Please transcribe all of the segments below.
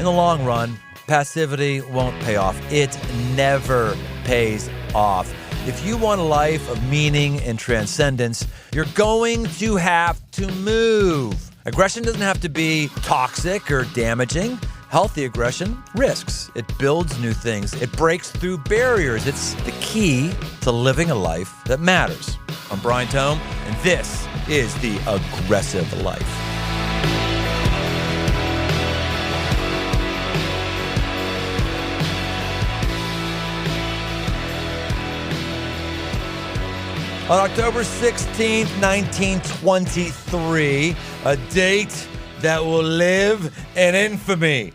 the long run, passivity won't pay off. It never pays off. If you want a life of meaning and transcendence, you're going to have to move. Aggression doesn't have to be toxic or damaging. Healthy aggression risks. It builds new things. It breaks through barriers. It's the key to living a life that matters. I'm Brian Tome, and this is The Aggressive Life. On October 16th, 1923, a date that will live in infamy.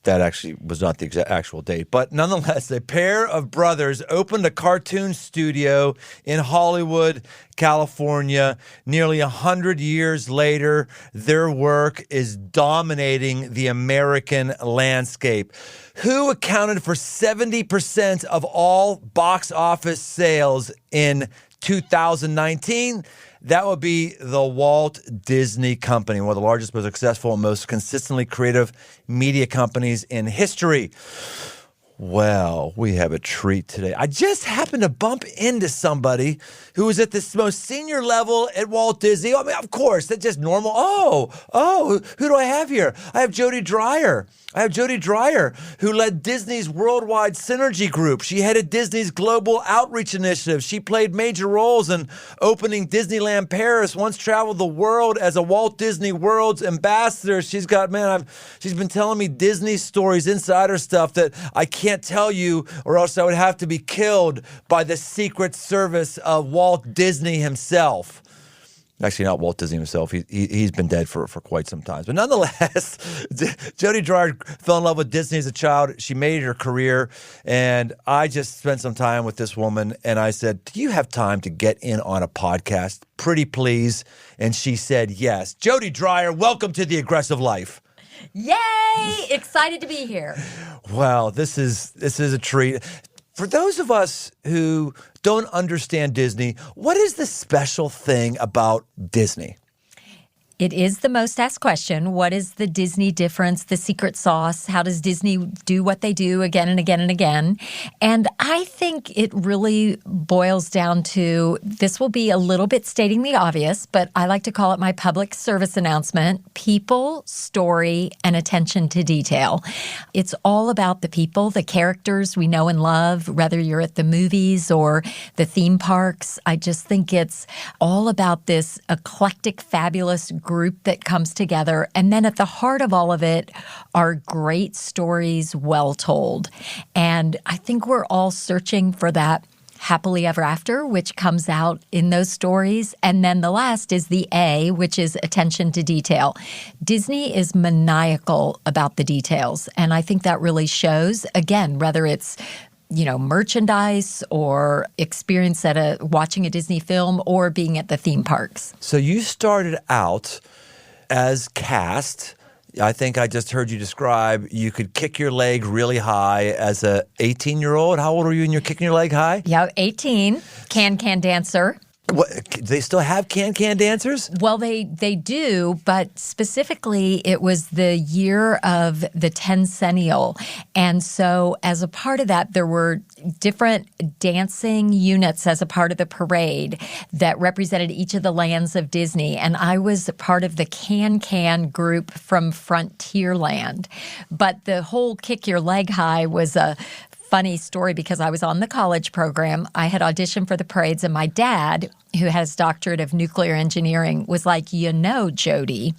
That actually was not the actual date, but nonetheless, a pair of brothers opened a cartoon studio in Hollywood, California. Nearly 100 years later, their work is dominating the American landscape. Who accounted for 70% of all box office sales in 2019? That would be the Walt Disney Company, one of the largest, most successful, and most consistently creative media companies in history. Well, we have a treat today. I just happened to bump into somebody who was at this most senior level at Walt Disney. I mean, of course, that's just normal. Who do I have here? I have Jody Dreyer. Who led Disney's Worldwide Synergy Group. She headed Disney's Global Outreach Initiative. She played major roles in opening Disneyland Paris, once traveled the world as a Walt Disney World's ambassador. She's been telling me Disney stories, insider stuff that I can't tell you, or else I would have to be killed by the Secret Service of Walt Disney himself. Actually, not Walt Disney himself. He's been dead for quite some time. But nonetheless, Jody Dreyer fell in love with Disney as a child. She made it her career. And I just spent some time with this woman. And I said, do you have time to get in on a podcast? Pretty please. And she said, yes. Jody Dreyer, welcome to The Aggressive Life. Yay! Excited to be here. Well, this is a treat. For those of us who don't understand Disney, what is the special thing about Disney? It is the most asked question. What is the Disney difference, the secret sauce? How does Disney do what they do again and again and again? And I think it really boils down to, this will be a little bit stating the obvious, but I like to call it my public service announcement: people, story, and attention to detail. It's all about the people, the characters we know and love, whether you're at the movies or the theme parks. I just think it's all about this eclectic, fabulous group that comes together. And then at the heart of all of it are great stories well told. And I think we're all searching for that happily ever after, which comes out in those stories. And then the last is the A, which is attention to detail. Disney is maniacal about the details. And I think that really shows, again, whether it's merchandise or experience at watching a Disney film or being at the theme parks. So you started out as cast. I think I just heard you describe you could kick your leg really high as a 18-year-old. How old were you when you're kicking your leg high? Yeah, 18. Can dancer. What, do they still have can dancers? Well, they do, but specifically it was the year of the tencennial. And so as a part of that, there were different dancing units as a part of the parade that represented each of the lands of Disney. And I was part of the can group from Frontierland. But the whole kick your leg high was a funny story because I was on the college program. I had auditioned for the parades, and my dad, who has doctorate of nuclear engineering, was like, Jody,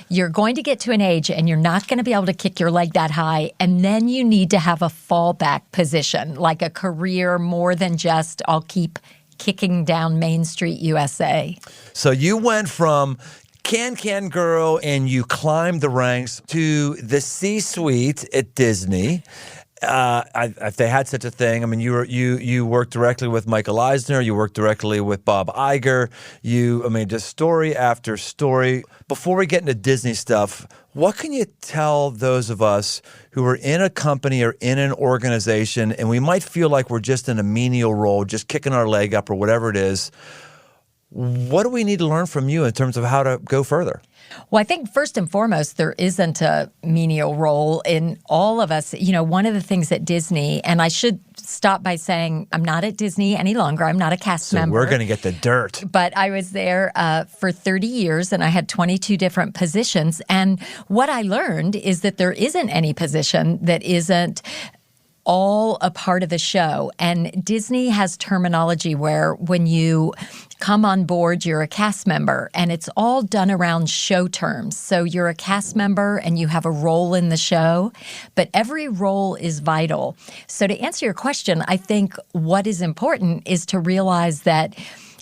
you're going to get to an age and you're not going to be able to kick your leg that high, and then you need to have a fallback position, like a career more than just I'll keep kicking down Main Street, USA. So you went from can girl and you climbed the ranks to the C-suite at Disney. If they had such a thing, I mean, you worked directly with Michael Eisner, you worked directly with Bob Iger, just story after story. Before we get into Disney stuff, what can you tell those of us who are in a company or in an organization and we might feel like we're just in a menial role, just kicking our leg up or whatever it is? What do we need to learn from you in terms of how to go further? Well, I think first and foremost, there isn't a menial role in all of us. One of the things at Disney, and I should stop by saying I'm not at Disney any longer. I'm not a cast member. So we're going to get the dirt. But I was there for 30 years, and I had 22 different positions. And what I learned is that there isn't any position that isn't all a part of the show. And Disney has terminology where when you come on board, you're a cast member, and it's all done around show terms. So you're a cast member and you have a role in the show, but every role is vital. So to answer your question, I think what is important is to realize that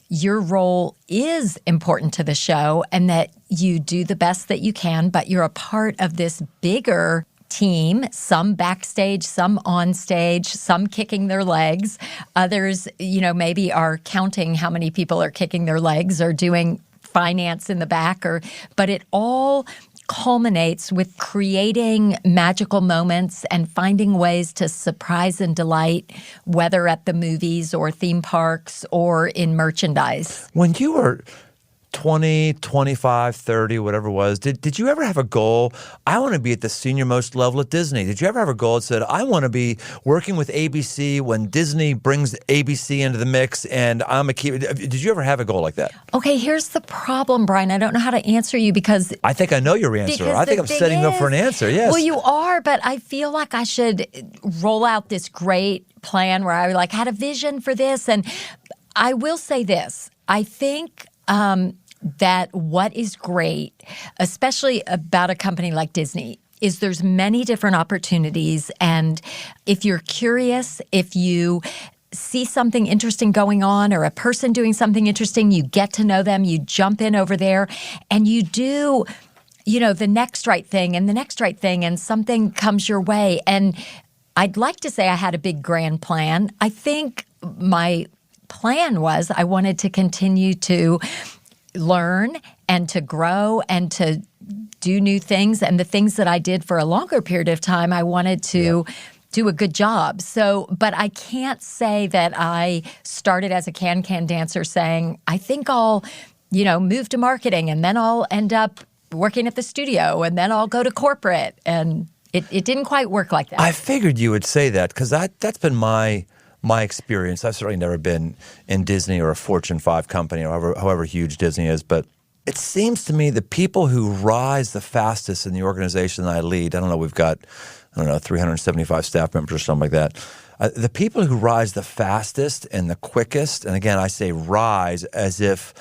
your role is important to the show and that you do the best that you can, but you're a part of this bigger team, some backstage, some on stage, some kicking their legs. Others, maybe are counting how many people are kicking their legs or doing finance in the back. But it all culminates with creating magical moments and finding ways to surprise and delight, whether at the movies or theme parks or in merchandise. When you were 20, 25, 30, whatever it was, did you ever have a goal? I want to be at the senior most level at Disney. Did you ever have a goal that said, I want to be working with ABC when Disney brings ABC into the mix and I'm a key? Did you ever have a goal like that? Okay, here's the problem, Brian. I don't know how to answer you because I think I know your answer. I think I'm setting you up for an answer, yes. Well, you are, but I feel like I should roll out this great plan where I had a vision for this. And I will say this. I think that what is great, especially about a company like Disney, is there's many different opportunities. And if you're curious, if you see something interesting going on or a person doing something interesting, you get to know them, you jump in over there, and you do, the next right thing and the next right thing, and something comes your way. And I'd like to say I had a big grand plan. I think my plan was I wanted to continue to learn and to grow and to do new things. And the things that I did for a longer period of time, I wanted to do a good job. So, but I can't say that I started as a can-can dancer saying, I think I'll, move to marketing and then I'll end up working at the studio and then I'll go to corporate. And it didn't quite work like that. I figured you would say that because that's been my experience. I've certainly never been in Disney or a Fortune 5 company, or however huge Disney is, but it seems to me the people who rise the fastest in the organization that I lead, I don't know, we've got, 375 staff members or something like that. The people who rise the fastest and the quickest, and again, I say rise as if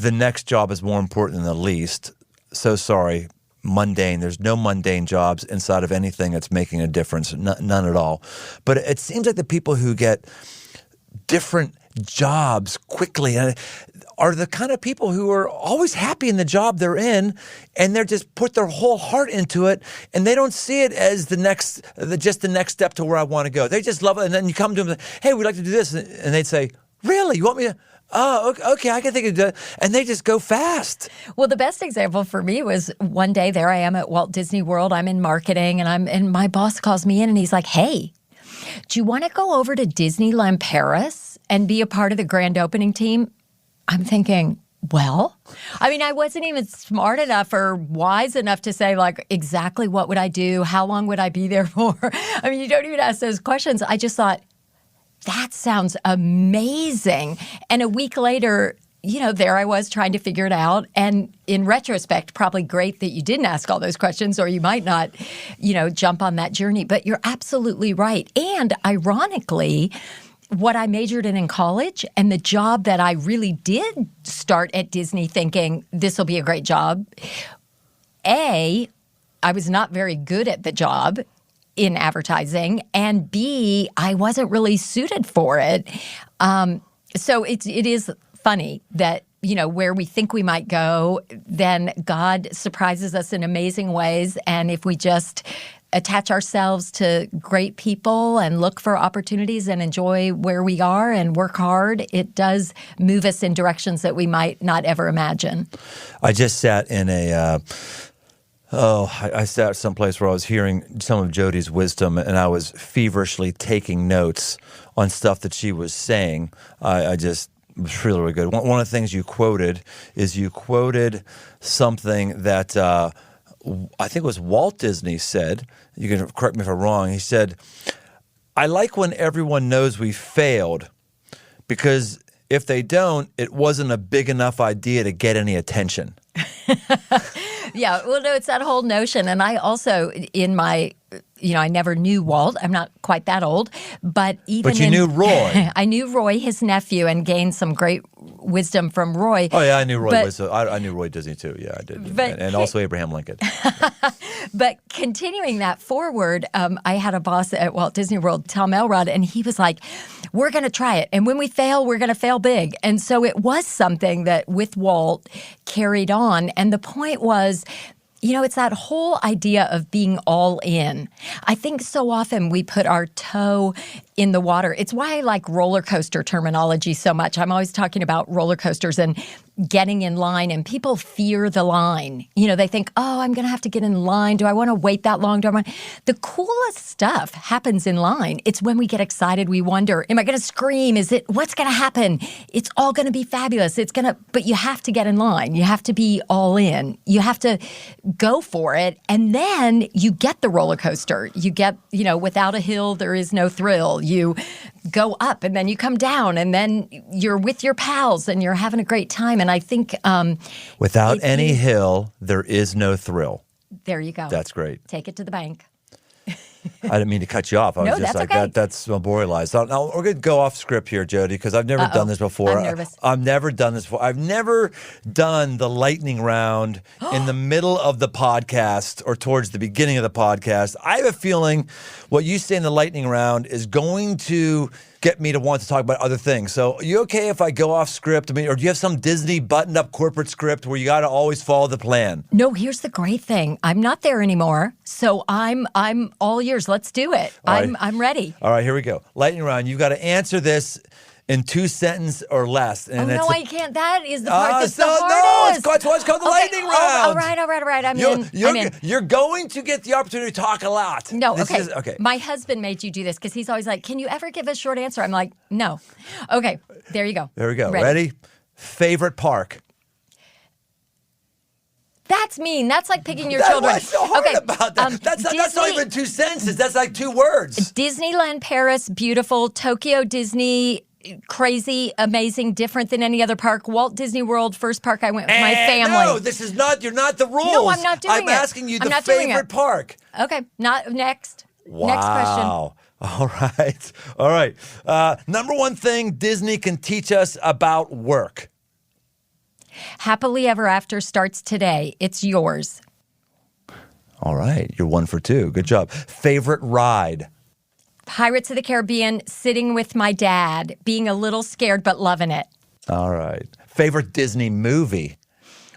the next job is more important than the least. So sorry. Mundane. There's no mundane jobs inside of anything that's making a difference. None at all. But it seems like the people who get different jobs quickly are the kind of people who are always happy in the job they're in, and they're just put their whole heart into it, and they don't see it as the next step to where I want to go. They just love it. And then you come to them and say, hey, we'd like to do this. And they'd say, really? You want me to? Oh, okay, I can think of that. And they just go fast. Well, the best example for me was one day there I am at Walt Disney World. I'm in marketing, and my boss calls me in, and he's like, hey, do you want to go over to Disneyland Paris and be a part of the grand opening team? I'm thinking, well, I wasn't even smart enough or wise enough to say, exactly what would I do? How long would I be there for? You don't even ask those questions. I just thought, that sounds amazing. And a week later, there I was trying to figure it out. And in retrospect, probably great that you didn't ask all those questions, or you might not, jump on that journey. But you're absolutely right. And ironically, what I majored in college and the job that I really did start at Disney thinking this will be a great job, I was not very good at the job in advertising, and B, I wasn't really suited for it. So it is funny that, where we think we might go, then God surprises us in amazing ways. And if we just attach ourselves to great people and look for opportunities and enjoy where we are and work hard, it does move us in directions that we might not ever imagine. I just sat in I sat someplace where I was hearing some of Jody's wisdom, and I was feverishly taking notes on stuff that she was saying. I just It's really, really good. One of the things you quoted something that I think it was Walt Disney said. You can correct me if I'm wrong. He said, "I like when everyone knows we failed, because if they don't, it wasn't a big enough idea to get any attention." Yeah, well, no, it's that whole notion. And I also, in my, I never knew Walt. I'm not quite that old. But you knew Roy. I knew Roy, his nephew, and gained some great wisdom from Roy. Oh, yeah, I knew Roy. I knew Roy Disney, too. Yeah, I did. And also Abraham Lincoln. But continuing that forward, I had a boss at Walt Disney World, Tom Elrod, and he was like, we're going to try it. And when we fail, we're going to fail big. And so it was something that with Walt carried on. And the point was, it's that whole idea of being all in. I think so often we put our toe in the water. It's why I like roller coaster terminology so much. I'm always talking about roller coasters and getting in line, and people fear the line. They think, oh, I'm going to have to get in line. Do I want to wait that long? The coolest stuff happens in line. It's when we get excited, we wonder, am I going to scream? What's going to happen? It's all going to be fabulous. But you have to get in line. You have to be all in. You have to go for it. And then you get the roller coaster. You get, without a hill, there is no thrill. You go up and then you come down and then you're with your pals and you're having a great time. And I think without any hill, there is no thrill. There you go. That's great. Take it to the bank. I didn't mean to cut you off. I was No, just that's like, okay. that's memorialized. So now we're going to go off script here, Jody, because I've never done this before. I'm nervous. I've never done this before. I've never done the lightning round in the middle of the podcast or towards the beginning of the podcast. I have a feeling what you say in the lightning round is going to get me to want to talk about other things. So are you okay if I go off script? Or do you have some Disney buttoned-up corporate script where you got to always follow the plan? No, here's the great thing. I'm not there anymore, so I'm all yours. Let's do it. I'm ready. All right, here we go. Lightning round. You've got to answer this in 2 sentences or less. And no, I can't. That is the part that's the hardest. No, it's what's called the lightning round. All right. I'm in. You're going to get the opportunity to talk a lot. No, okay. My husband made you do this because he's always like, can you ever give a short answer? I'm like, no. Okay, there you go. There we go. Ready? Favorite park? That's mean. That's like picking your children. What's so hard about that? That's not even 2 sentences. That's like 2 words. Disneyland Paris, beautiful. Tokyo Disney, crazy, amazing, different than any other park. Walt Disney World, first park I went with my family. No, this is not. You're not the rules. No, I'm not doing it. I'm asking you the favorite park. Okay, not next. Wow. Next question. All right. Number one thing Disney can teach us about work. Happily Ever After starts today. It's yours. All right. You're 1 for 2. Good job. Favorite ride? Pirates of the Caribbean, sitting with my dad, being a little scared but loving it. All right. Favorite Disney movie?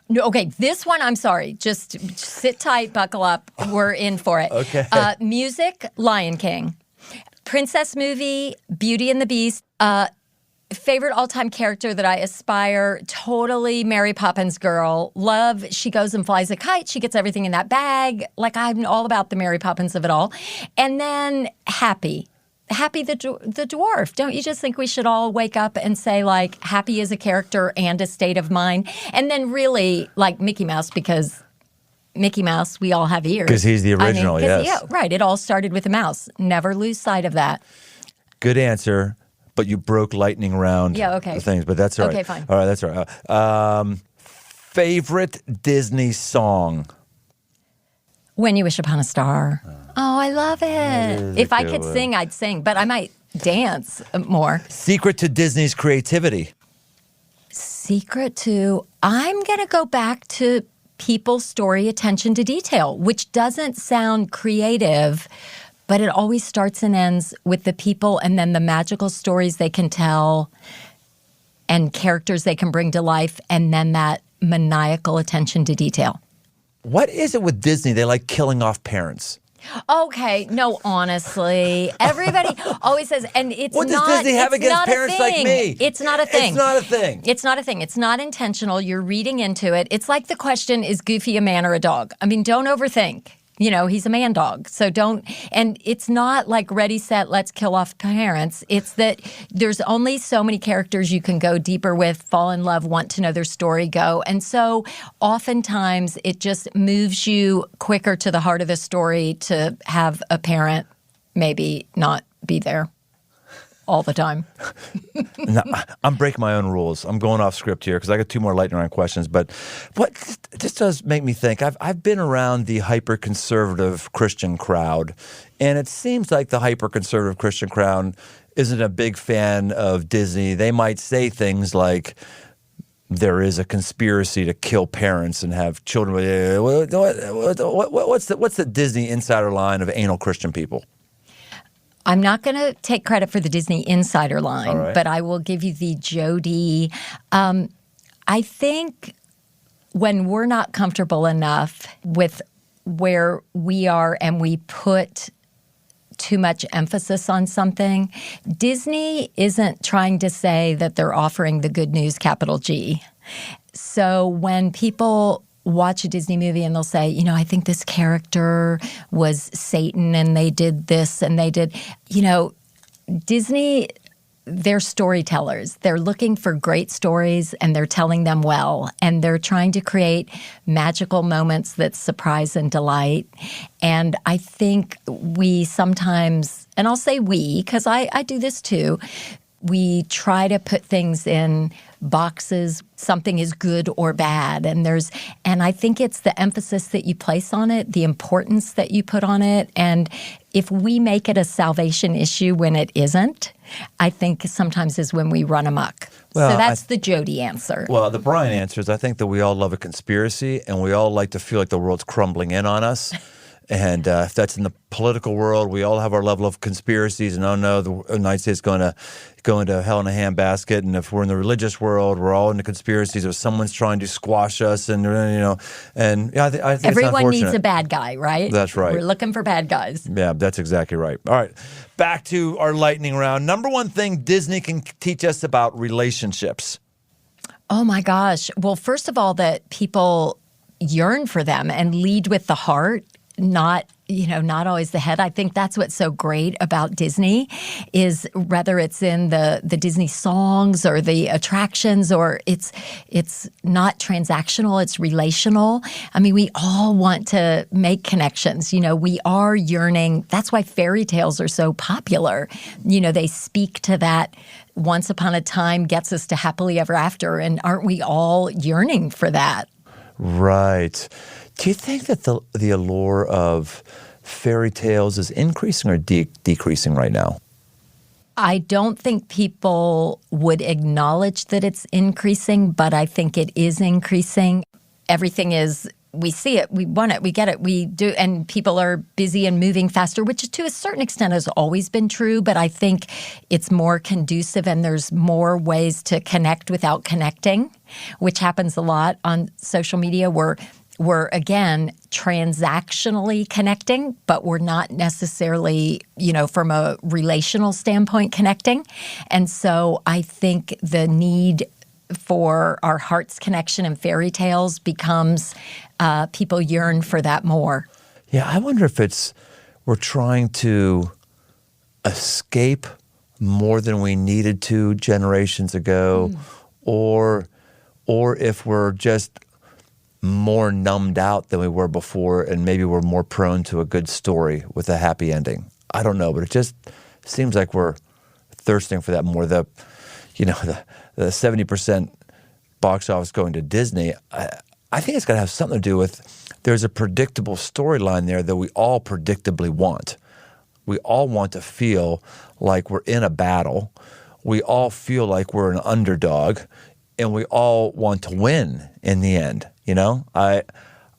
No, okay, this one, I'm sorry. Just sit tight, buckle up. We're in for it. Okay. Music, Lion King. Princess movie, Beauty and the Beast. Favorite all-time character that I aspire, totally Mary Poppins girl. Love, she goes and flies a kite. She gets everything in that bag. Like, I'm all about the Mary Poppins of it all. And then Happy. Happy the dwarf. Don't you just think we should all wake up and say, like, Happy is a character and a state of mind? And then really, like, Mickey Mouse, because Mickey Mouse, we all have ears. Because he's the original, yes. Yeah, right. It all started with a mouse. Never lose sight of that. Good answer. But you broke lightning round things, but that's all right. Okay, fine. All right, that's all right. Favorite Disney song? When You Wish Upon a Star. Oh, I love it. If I could sing, I'd sing, but I might dance more. Secret to Disney's creativity? Secret to, I'm going to go back to people's story attention to detail, which doesn't sound creative, but it always starts and ends with the people and then the magical stories they can tell and characters they can bring to life, and then that maniacal attention to detail. What is it with Disney? They like killing off parents. Okay, no, honestly. Everybody always says, and it's not. What does Disney have against parents like me? It's not a thing. It's not a thing. It's not a thing. It's not intentional. You're reading into it. It's like the question, is Goofy a man or a dog? I mean, don't overthink. He's a man dog. So and it's not like ready, set, let's kill off parents. It's that there's only so many characters you can go deeper with, fall in love, want to know their story, go. And so oftentimes it just moves you quicker to the heart of the story to have a parent maybe not be there all the time. No, I'm breaking my own rules. I'm going off script here because I got 2 more lightning round questions. But what this does make me think, I've been around the hyper-conservative Christian crowd, and it seems like the hyper-conservative Christian crowd isn't a big fan of Disney. They might say things like, there is a conspiracy to kill parents and have children. What's the Disney insider line of anal Christian people? I'm not going to take credit for the Disney insider line, right, but I will give you the Jody. I think when we're not comfortable enough with where we are and we put too much emphasis on something, Disney isn't trying to say that they're offering the good news, capital G. So when people watch a Disney movie and they'll say, I think this character was Satan and they did this and they did, Disney, they're storytellers. They're looking for great stories and they're telling them well. And they're trying to create magical moments that surprise and delight. And I think we sometimes, and I'll say we, because I do this too, we try to put things in boxes. Something is good or bad. And I think it's the emphasis that you place on it, the importance that you put on it. And if we make it a salvation issue when it isn't, I think sometimes is when we run amok. Well, so that's the Jody answer. Well, the Brian answer is I think that we all love a conspiracy and we all like to feel like the world's crumbling in on us. And if that's in the political world, we all have our level of conspiracies. And the United States is going to go into hell in a handbasket. And if we're in the religious world, we're all into conspiracies. If someone's trying to squash us, and I think everyone needs a bad guy, right? That's right. We're looking for bad guys. Yeah, that's exactly right. All right, back to our lightning round. Number one thing Disney can teach us about relationships. Oh my gosh! Well, first of all, that people yearn for them and lead with the heart. Not always the head. I think that's what's so great about Disney is whether it's in the Disney songs or the attractions or it's not transactional, it's relational. I mean, we all want to make connections. We are yearning. That's why fairy tales are so popular. They speak to that once upon a time gets us to happily ever after. And aren't we all yearning for that? Right. Do you think that the allure of fairy tales is increasing or decreasing right now? I don't think people would acknowledge that it's increasing, but I think it is increasing. Everything is, we see it, we want it, we get it, we do, and people are busy and moving faster, which to a certain extent has always been true, but I think it's more conducive and there's more ways to connect without connecting, which happens a lot on social media where we're, again, transactionally connecting, but we're not necessarily, from a relational standpoint connecting. And so I think the need for our heart's connection in fairy tales becomes people yearn for that more. Yeah, I wonder if we're trying to escape more than we needed to generations ago, or if we're just more numbed out than we were before, and maybe we're more prone to a good story with a happy ending. I don't know, but it just seems like we're thirsting for that more. The 70% box office going to Disney, I think it's got to have something to do with there's a predictable storyline there that we all predictably want. We all want to feel like we're in a battle. We all feel like we're an underdog, and we all want to win in the end. I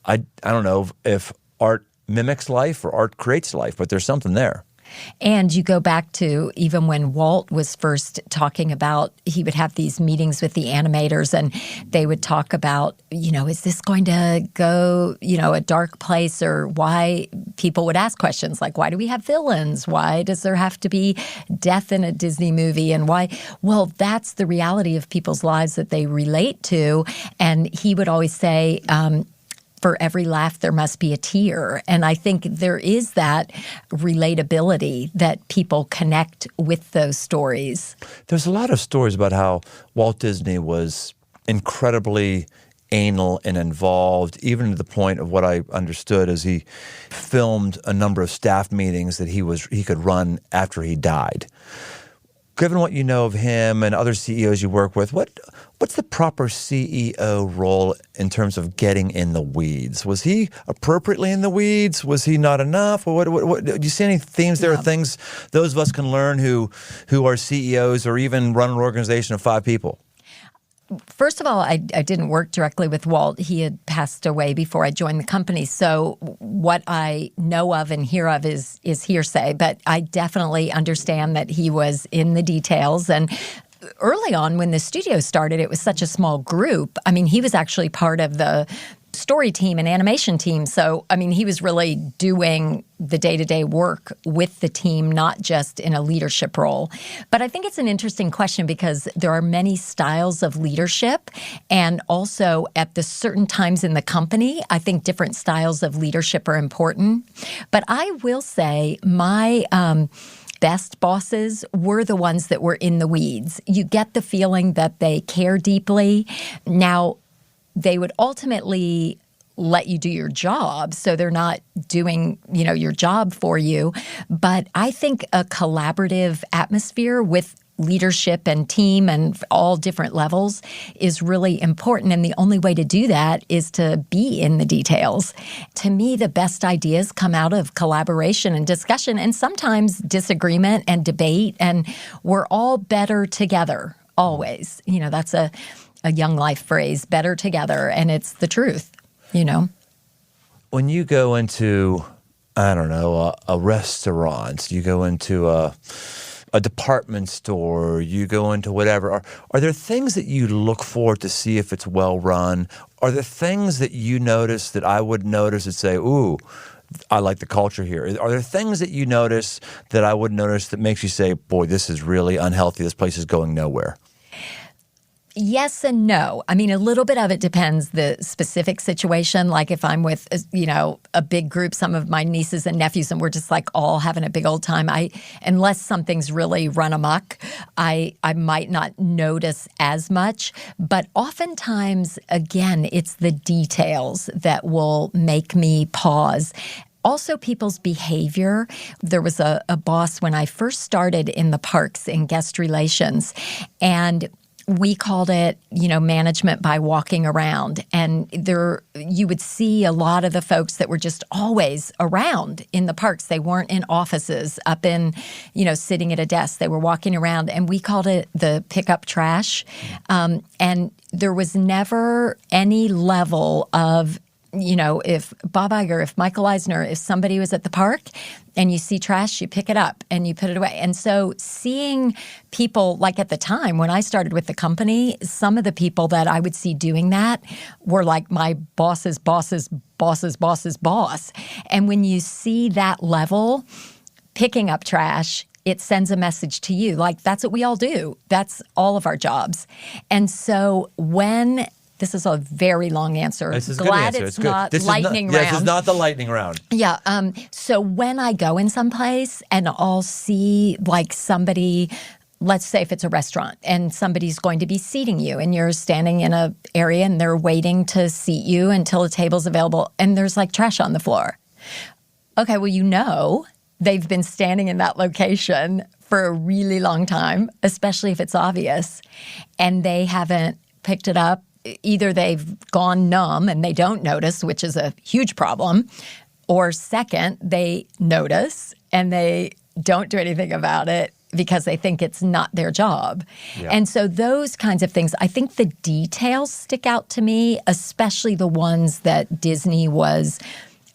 don't know if art mimics life or art creates life, but there's something there. And you go back to even when Walt was first talking about, he would have these meetings with the animators and they would talk about, is this going to go, a dark place, or why people would ask questions like, why do we have villains? Why does there have to be death in a Disney movie? And why? Well, that's the reality of people's lives that they relate to. And he would always say, for every laugh, there must be a tear. And I think there is that relatability that people connect with those stories. There's a lot of stories about how Walt Disney was incredibly anal and involved, even to the point of what I understood as he filmed a number of staff meetings that he could run after he died. Given what you know of him and other CEOs you work with, what's the proper CEO role in terms of getting in the weeds? Was he appropriately in the weeds? Was he not enough? What do you see any themes there? Are things those of us can learn who are CEOs or even run an organization of 5 people? First of all, I didn't work directly with Walt. He had passed away before I joined the company. So what I know of and hear of is hearsay. But I definitely understand that he was in the details. And early on when the studio started, it was such a small group. I mean, he was actually part of the story team and animation team. So, I mean, he was really doing the day-to-day work with the team, not just in a leadership role. But I think it's an interesting question because there are many styles of leadership. And also at the certain times in the company, I think different styles of leadership are important. But I will say my best bosses were the ones that were in the weeds. You get the feeling that they care deeply. Now, they would ultimately let you do your job, so they're not doing, your job for you. But I think a collaborative atmosphere with leadership and team and all different levels is really important. And the only way to do that is to be in the details. To me, the best ideas come out of collaboration and discussion and sometimes disagreement and debate. And we're all better together, always. That's a Young Life phrase, better together, and it's the truth, When you go into, a restaurant, you go into a department store, you go into whatever, are there things that you look for to see if it's well run? Are there things that you notice that I would notice and say, ooh, I like the culture here? Are there things that you notice that I would notice that makes you say, boy, this is really unhealthy, this place is going nowhere? Yes and no. I mean, a little bit of it depends the specific situation. Like if I'm with, a big group, some of my nieces and nephews, and we're just like all having a big old time. Unless something's really run amok, I might not notice as much. But oftentimes, again, it's the details that will make me pause. Also, people's behavior. There was a boss when I first started in the parks in guest relations, and we called it, management by walking around. And you would see a lot of the folks that were just always around in the parks. They weren't in offices up in, sitting at a desk. They were walking around, and we called it the pickup trash. And there was never any level of, if Bob Iger, if Michael Eisner, if somebody was at the park and you see trash, you pick it up and you put it away. And so seeing people, like at the time when I started with the company, some of the people that I would see doing that were like my boss's boss's boss's boss's boss. And when you see that level, picking up trash, it sends a message to you. Like, that's what we all do. That's all of our jobs. And so this is a very long answer. This is a Glad good answer. it's not lightning round. This is not the lightning round. Yeah. So when I go in someplace and I'll see like somebody, let's say if it's a restaurant and somebody's going to be seating you and you're standing in an area and they're waiting to seat you until a table's available and there's like trash on the floor. Okay, well, they've been standing in that location for a really long time, especially if it's obvious, and they haven't picked it up. Either they've gone numb and they don't notice, which is a huge problem, or second, they notice and they don't do anything about it because they think it's not their job. Yeah. And so those kinds of things, I think the details stick out to me, especially the ones that Disney was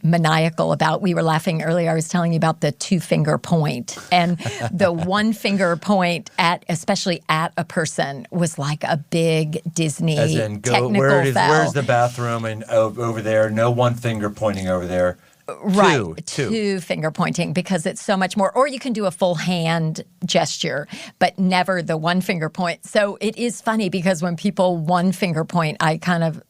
maniacal about. We were laughing earlier. I was telling you about the 2-finger point, and the 1-finger point especially at a person was like a big Disney as in, technical foul. Where's the bathroom? And over there, no 1 finger pointing over there. Right, 2-finger pointing because it's so much more. Or you can do a full hand gesture, but never the 1-finger point. So it is funny because when people 1-finger point, I kind of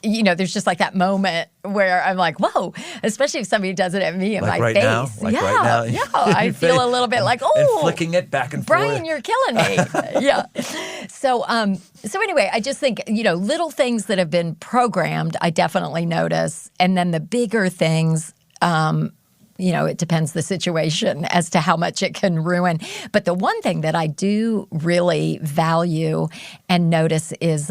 there's just like that moment where I'm like, whoa, especially if somebody does it at me in Like my right face. now? Like right now? Yeah, I feel a little bit like, and oh, flicking it back and Brian, forth. you're killing me. Yeah. So anyway, I just think, little things that have been programmed, I definitely notice. And then the bigger things, it depends the situation as to how much it can ruin. But the one thing that I do really value and notice is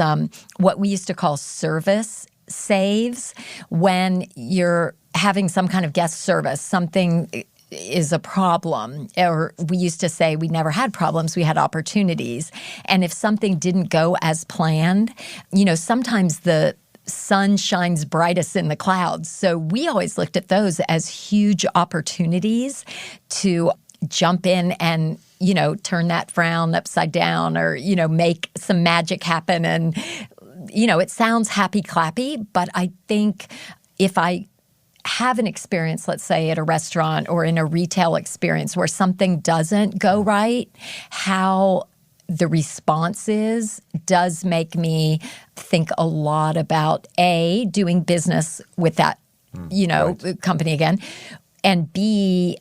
what we used to call service saves. When you're having some kind of guest service, something is a problem, or we used to say we never had problems, we had opportunities. And if something didn't go as planned, sometimes the sun shines brightest in the clouds. So we always looked at those as huge opportunities to jump in and, turn that frown upside down, or, make some magic happen. And, it sounds happy clappy, but I think if I have an experience, let's say at a restaurant or in a retail experience where something doesn't go right, how the response does make me think a lot about A, doing business with that, company again, and B,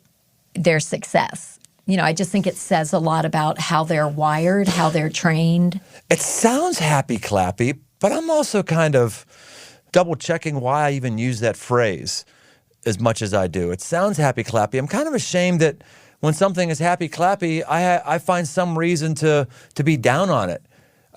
their success. I just think it says a lot about how they're wired, how they're trained. It sounds happy clappy, but I'm also kind of double checking why I even use that phrase as much as I do. It sounds happy clappy. I'm kind of ashamed that when something is happy clappy, I find some reason to be down on it.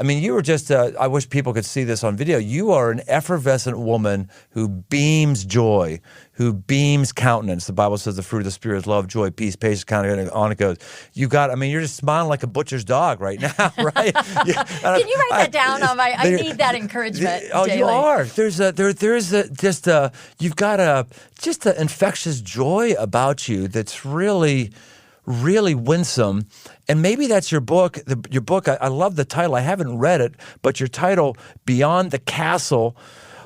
I mean, you were just, I wish people could see this on video. You are an effervescent woman who beams joy, who beams countenance. The Bible says the fruit of the Spirit is love, joy, peace, patience, kindness, on it goes. You're just smiling like a butcher's dog right now, right? Can you write that down? I need that encouragement daily. You are. You've got an infectious joy about you that's really, really winsome. And maybe that's your book. Your book, I love the title. I haven't read it, but your title, Beyond the Castle,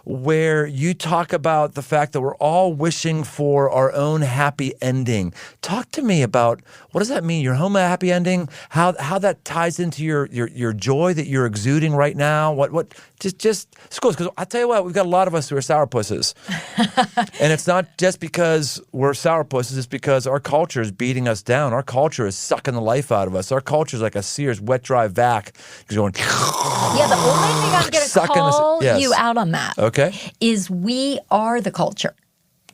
where you talk about the fact that we're all wishing for our own happy ending. Talk to me about, what does that mean? Your home happy ending? How that ties into your joy that you're exuding right now? Just schools, because I tell you what, we've got a lot of us who are sourpusses. And it's not just because we're sourpusses, it's because our culture is beating us down. Our culture is sucking the life out of us. Our culture is like a Sears wet dry vac. Going, yeah, the only thing I'm going to call you out on that is we are the culture.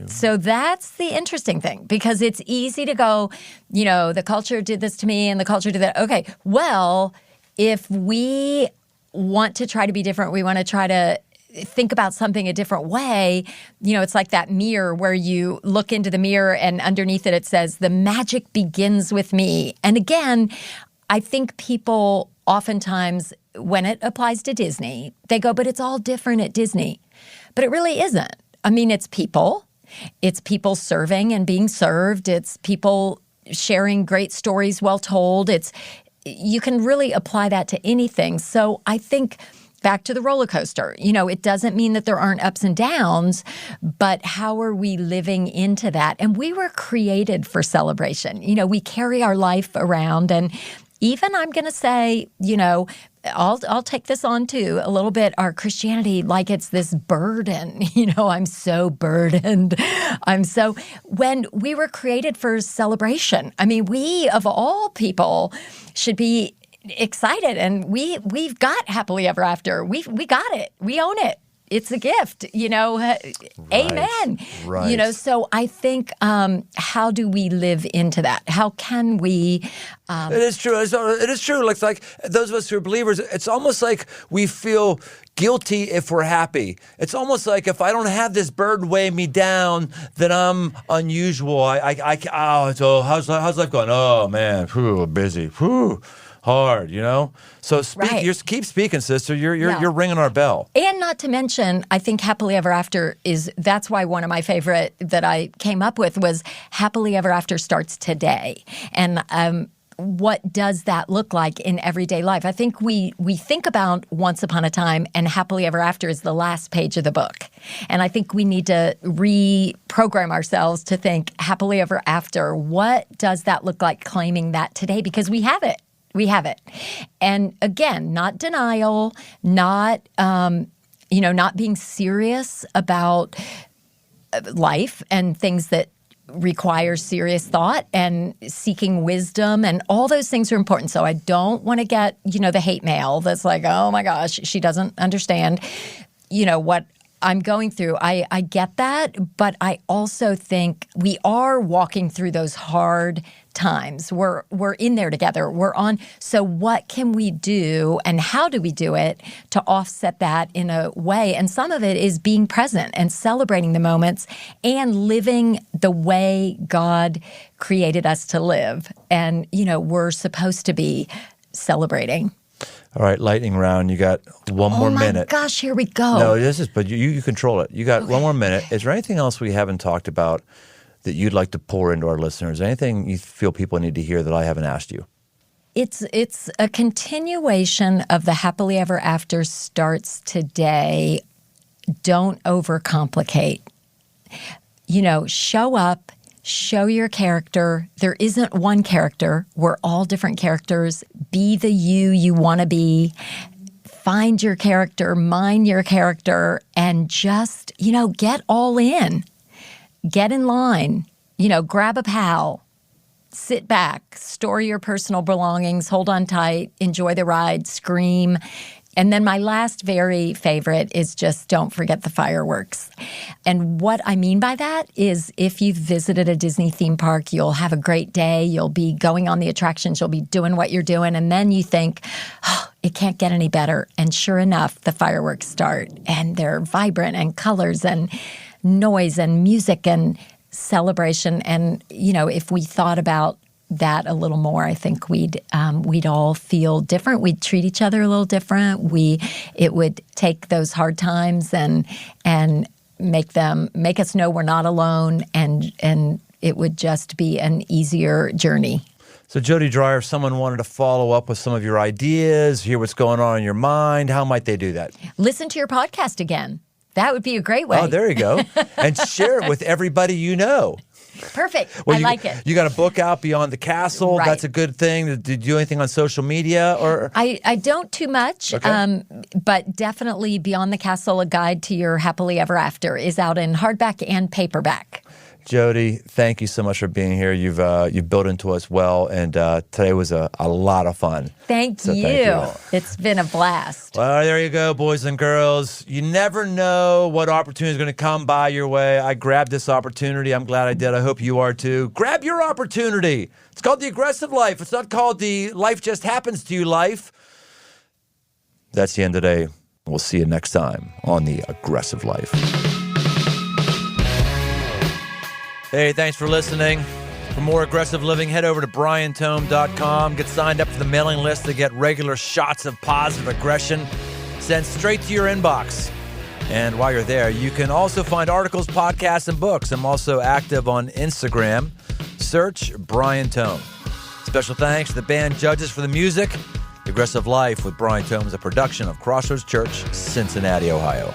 So that's the interesting thing, because it's easy to go, the culture did this to me and the culture did that. Okay, well, if we want to try to be different, we want to try to think about something a different way, it's like that mirror where you look into the mirror and underneath it says, the magic begins with me. And again, I think people oftentimes, when it applies to Disney, they go, but it's all different at Disney. But it really isn't. I mean, it's people. It's people serving and being served. It's people sharing great stories well told. You can really apply that to anything. So I think back to the roller coaster, it doesn't mean that there aren't ups and downs, but how are we living into that? And we were created for celebration. We carry our life around, and even I'm going to say, I'll take this on too a little bit, our Christianity, like it's this burden. I'm so burdened. When we were created for celebration. I mean, we of all people should be excited, and we've got happily ever after. We got it. We own it. It's a gift, Amen. Right. So I think, how do we live into that? How can we? It is true. It is true. Like those of us who are believers, it's almost like we feel guilty if we're happy. It's almost like if I don't have this burden weighing me down, then I'm unusual. So how's life going? Oh man, busy. Hard, So keep speaking, sister. You're ringing our bell. And not to mention, I think happily ever after that's why one of my favorite that I came up with was happily ever after starts today. And what does that look like in everyday life? I think we think about once upon a time, and happily ever after is the last page of the book. And I think we need to reprogram ourselves to think happily ever after. What does that look like, claiming that today? Because we have it. We have it. And again, not denial, not not being serious about life and things that require serious thought and seeking wisdom, and all those things are important. So I don't want to get, the hate mail that's like, oh my gosh, she doesn't understand, what I'm going through. I get that, but I also think we are walking through those hard times. We're in there together. We're on. So what can we do, and how do we do it to offset that in a way? And some of it is being present and celebrating the moments and living the way God created us to live. And, we're supposed to be celebrating. All right, lightning round. You got one more minute. Oh my gosh, here we go. No, but you control it. You got one more minute. Is there anything else we haven't talked about that you'd like to pour into our listeners? Anything you feel people need to hear that I haven't asked you? It's a continuation of the happily ever after starts today. Don't overcomplicate. Show up. Show your character. There isn't one character. We're all different characters. Be the you want to be. Find your character, mine your character, and just, get all in. Get in line. Grab a pal. Sit back. Store your personal belongings. Hold on tight. Enjoy the ride. Scream. And then my last very favorite is just don't forget the fireworks. And what I mean by that is if you've visited a Disney theme park, you'll have a great day. You'll be going on the attractions. You'll be doing what you're doing. And then you think, it can't get any better. And sure enough, the fireworks start. And they're vibrant and colors and noise and music and celebration. And, if we thought about that a little more, I think we'd all feel different. We'd treat each other a little different. It would take those hard times and make us know we're not alone, and it would just be an easier journey. So Jody Dreyer, if someone wanted to follow up with some of your ideas, hear what's going on in your mind, how might they do that? Listen to your podcast again. That would be a great way. Oh, there you go. And share it with everybody you know. Perfect. Well, I like it. You got a book out, Beyond the Castle. Right. That's a good thing. Did you do anything on social media? Or I don't too much, okay. But definitely Beyond the Castle, A Guide to Your Happily Ever After is out in hardback and paperback. Jody, thank you so much for being here. You've built into us well, and today was a lot of fun. Thank you. It's been a blast. Well, there you go, boys and girls. You never know what opportunity is going to come by your way. I grabbed this opportunity. I'm glad I did. I hope you are too. Grab your opportunity. It's called the aggressive life. It's not called the life just happens to you life. That's the end of the day. We'll see you next time on the aggressive life. Hey, thanks for listening. For more aggressive living, head over to briantome.com. Get signed up for the mailing list to get regular shots of positive aggression sent straight to your inbox. And while you're there, you can also find articles, podcasts, and books. I'm also active on Instagram. Search Brian Tome. Special thanks to the band judges for the music. The Aggressive Life with Brian Tome is a production of Crossroads Church, Cincinnati, Ohio.